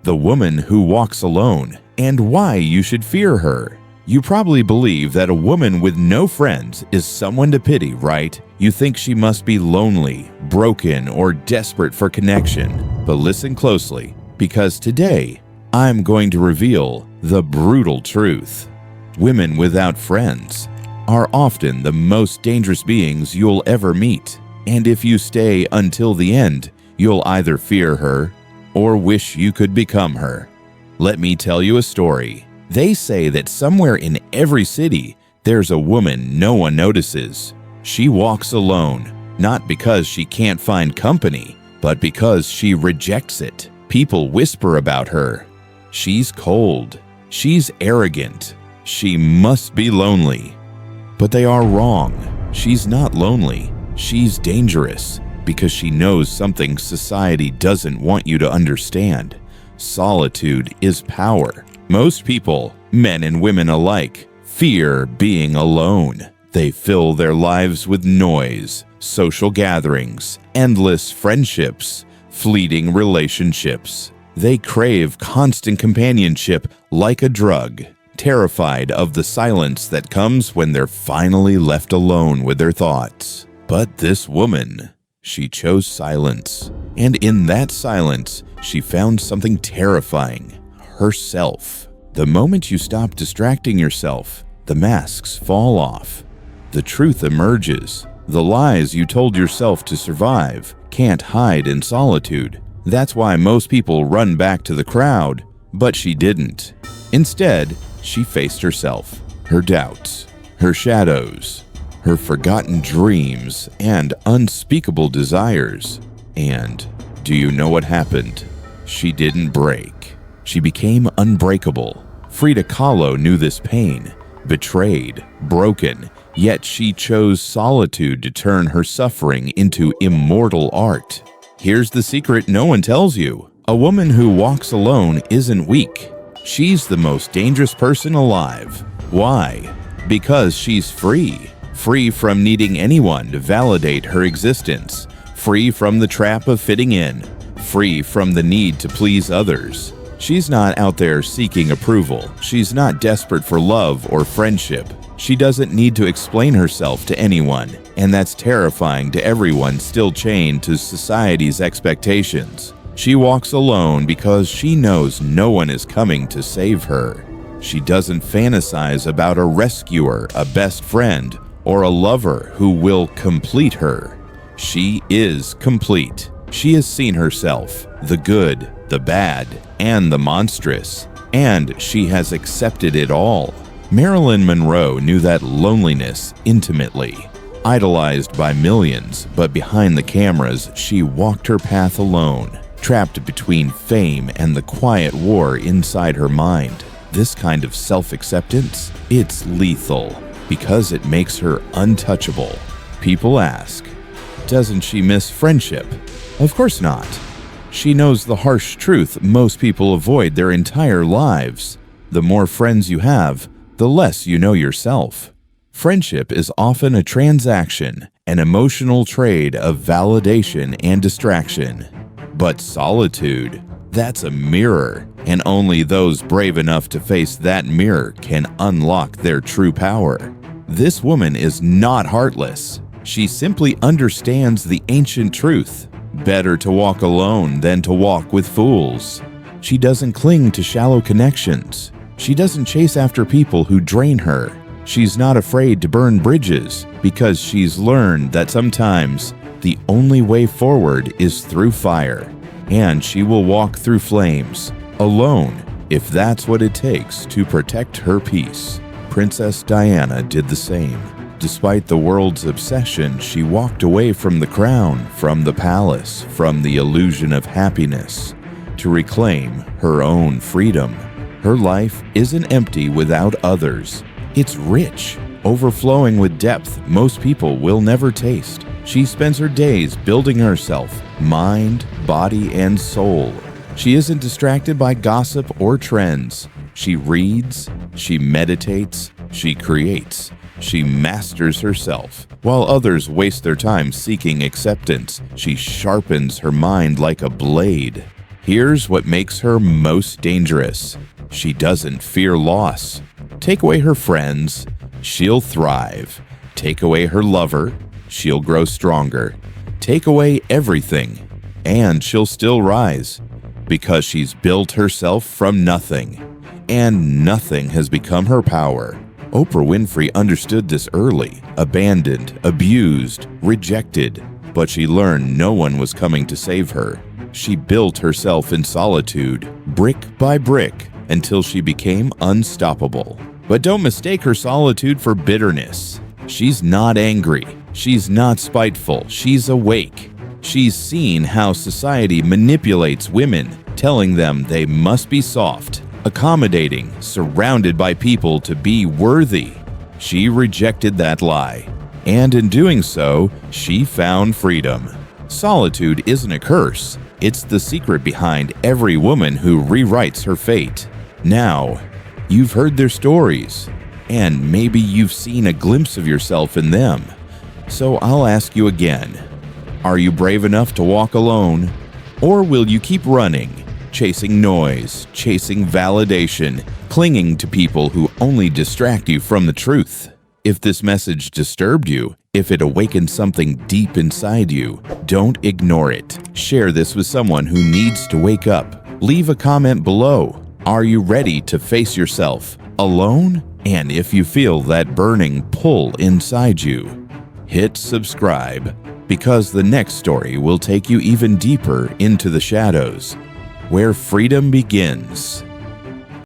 The woman who walks alone, and why you should fear her. You probably believe that a woman with no friends is someone to pity, right? You think she must be lonely, broken, or desperate for connection. But listen closely, because today, I'm going to reveal the brutal truth. Women without friends are often the most dangerous beings you'll ever meet. And if you stay until the end, you'll either fear her or wish you could become her. Let me tell you a story. They say that somewhere in every city, there's a woman no one notices. She walks alone, not because she can't find company, but because she rejects it. People whisper about her. She's cold. She's arrogant. She must be lonely. But they are wrong. She's not lonely. She's dangerous because she knows something society doesn't want you to understand. Solitude is power. Most people, men and women alike, fear being alone. They fill their lives with noise, social gatherings, endless friendships, fleeting relationships. They crave constant companionship like a drug, terrified of the silence that comes when they're finally left alone with their thoughts. But this woman, she chose silence. And in that silence, she found something terrifying. Herself. The moment you stop distracting yourself, the masks fall off. The truth emerges. The lies you told yourself to survive can't hide in solitude. That's why most people run back to the crowd, but she didn't. Instead, she faced herself, her doubts, her shadows, her forgotten dreams, and unspeakable desires. And do you know what happened? She didn't break. She became unbreakable. Frida Kahlo knew this pain, betrayed, broken, yet she chose solitude to turn her suffering into immortal art. Here's the secret no one tells you. A woman who walks alone isn't weak. She's the most dangerous person alive. Why? Because she's free. Free from needing anyone to validate her existence. Free from the trap of fitting in. Free from the need to please others. She's not out there seeking approval. She's not desperate for love or friendship. She doesn't need to explain herself to anyone, and that's terrifying to everyone still chained to society's expectations. She walks alone because she knows no one is coming to save her. She doesn't fantasize about a rescuer, a best friend, or a lover who will complete her. She is complete. She has seen herself, the good, the bad, and the monstrous, and she has accepted it all. Marilyn Monroe knew that loneliness intimately. Idolized by millions, but behind the cameras, she walked her path alone, trapped between fame and the quiet war inside her mind. This kind of self-acceptance, it's lethal, because it makes her untouchable. People ask, doesn't she miss friendship? Of course not. She knows the harsh truth most people avoid their entire lives. The more friends you have, the less you know yourself. Friendship is often a transaction, an emotional trade of validation and distraction. But solitude, that's a mirror, and only those brave enough to face that mirror can unlock their true power. This woman is not heartless. She simply understands the ancient truth. Better to walk alone than to walk with fools. She doesn't cling to shallow connections. She doesn't chase after people who drain her. She's not afraid to burn bridges because she's learned that sometimes the only way forward is through fire. And she will walk through flames, alone, if that's what it takes to protect her peace. Princess Diana did the same. Despite the world's obsession, she walked away from the crown, from the palace, from the illusion of happiness, to reclaim her own freedom. Her life isn't empty without others. It's rich, overflowing with depth most people will never taste. She spends her days building herself, mind, body, and soul. She isn't distracted by gossip or trends. She reads, she meditates, she creates. She masters herself. While others waste their time seeking acceptance, she sharpens her mind like a blade. Here's what makes her most dangerous. She doesn't fear loss. Take away her friends, she'll thrive. Take away her lover, she'll grow stronger. Take away everything, and she'll still rise. Because she's built herself from nothing, and nothing has become her power. Oprah Winfrey understood this early, abandoned, abused, rejected, but she learned no one was coming to save her. She built herself in solitude, brick by brick, until she became unstoppable. But don't mistake her solitude for bitterness. She's not angry. She's not spiteful. She's awake. She's seen how society manipulates women, telling them they must be soft, accommodating, surrounded by people to be worthy. She rejected that lie, and in doing so, she found freedom. Solitude isn't a curse. It's the secret behind every woman who rewrites her fate. Now, you've heard their stories, and maybe you've seen a glimpse of yourself in them. So I'll ask you again, are you brave enough to walk alone? Or will you keep running, chasing noise, chasing validation, clinging to people who only distract you from the truth? If this message disturbed you, if it awakened something deep inside you, don't ignore it. Share this with someone who needs to wake up. Leave a comment below. Are you ready to face yourself alone? And if you feel that burning pull inside you, hit subscribe, because the next story will take you even deeper into the shadows, where freedom begins.